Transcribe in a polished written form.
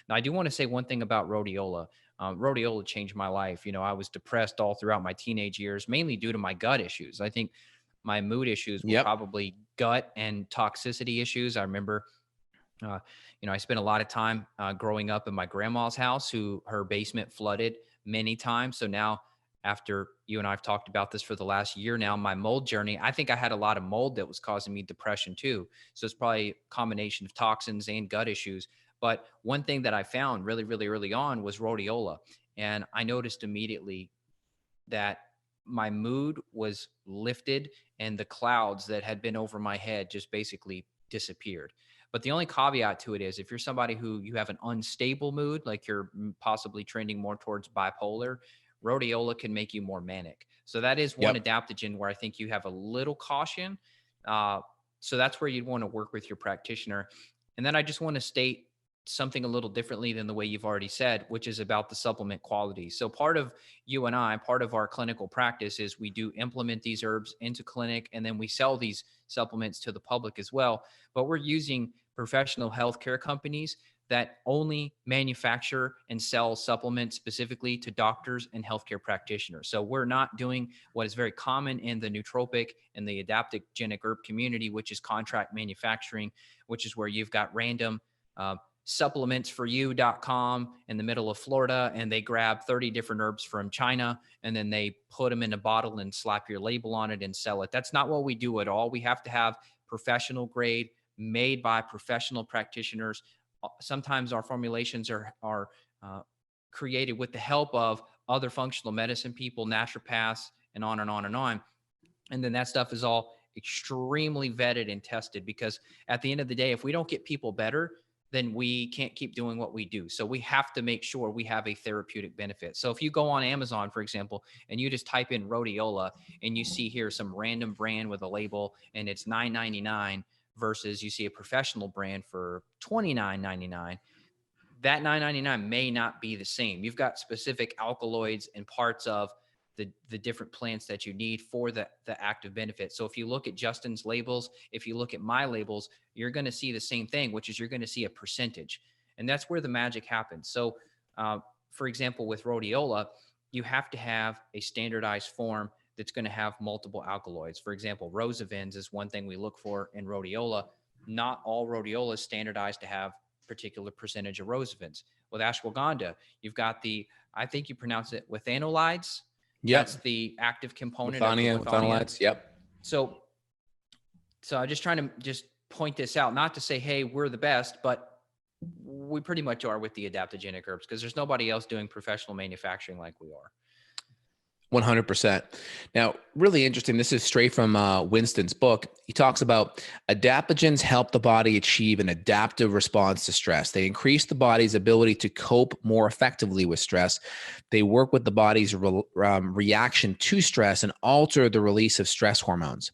Now, I do want to say one thing about rhodiola. Rhodiola changed my life. I was depressed all throughout my teenage years, mainly due to my gut issues. I think my mood issues were Yep. probably gut and toxicity issues. I remember uh, I spent a lot of time growing up in my grandma's house, who her basement flooded many times. So now, after you and I've talked about this for the last year now, my mold journey, I think I had a lot of mold that was causing me depression too. So it's probably a combination of toxins and gut issues. But one thing that I found really, really early on was rhodiola. And I noticed immediately that my mood was lifted and the clouds that had been over my head just basically disappeared. But the only caveat to it is, if you're somebody who you have an unstable mood, like you're possibly trending more towards bipolar, rhodiola can make you more manic. So that is one Yep. adaptogen where I think you have a little caution. Uh, so that's where you'd want to work with your practitioner. And then I just want to state something a little differently than the way you've already said, which is about the supplement quality. So part of our clinical practice is we do implement these herbs into clinic, and then we sell these supplements to the public as well. But we're using professional healthcare companies that only manufacture and sell supplements specifically to doctors and healthcare practitioners. So we're not doing what is very common in the nootropic and the adaptogenic herb community, which is contract manufacturing, which is where you've got random uh, supplementsforyou.com in the middle of Florida, and they grab 30 different herbs from China, and then they put them in a bottle and slap your label on it and sell it. That's not what we do at all. We have to have professional grade, made by professional practitioners. Sometimes our formulations are created with the help of other functional medicine people, naturopaths, and on and on and on. And then that stuff is all extremely vetted and tested, because at the end of the day, if we don't get people better, then we can't keep doing what we do. So we have to make sure we have a therapeutic benefit. So if you go on Amazon, for example, and you just type in rhodiola, and you see here some random brand with a label and it's $9.99, versus you see a professional brand for $29.99, that $9.99 may not be the same. You've got specific alkaloids and parts of the different plants that you need for the active benefit. So if you look at Justin's labels, if you look at my labels, you're going to see the same thing, which is you're going to see a percentage. And that's where the magic happens. So for example, with rhodiola, you have to have a standardized form that's going to have multiple alkaloids. For example, rosavins is one thing we look for in rhodiola. Not all rhodiola is standardized to have particular percentage of rosavins. With ashwagandha, you've got I think you pronounce it withanolides. That's Yep. the active component of the Withania, withania. withanolides. Yep. So, so I'm just trying to just point this out, not to say, hey, we're the best, but we pretty much are with the adaptogenic herbs, because there's nobody else doing professional manufacturing like we are. 100%. Now, really interesting. This is straight from Winston's book. He talks about adaptogens help the body achieve an adaptive response to stress. They increase the body's ability to cope more effectively with stress. They work with the body's reaction to stress and alter the release of stress hormones.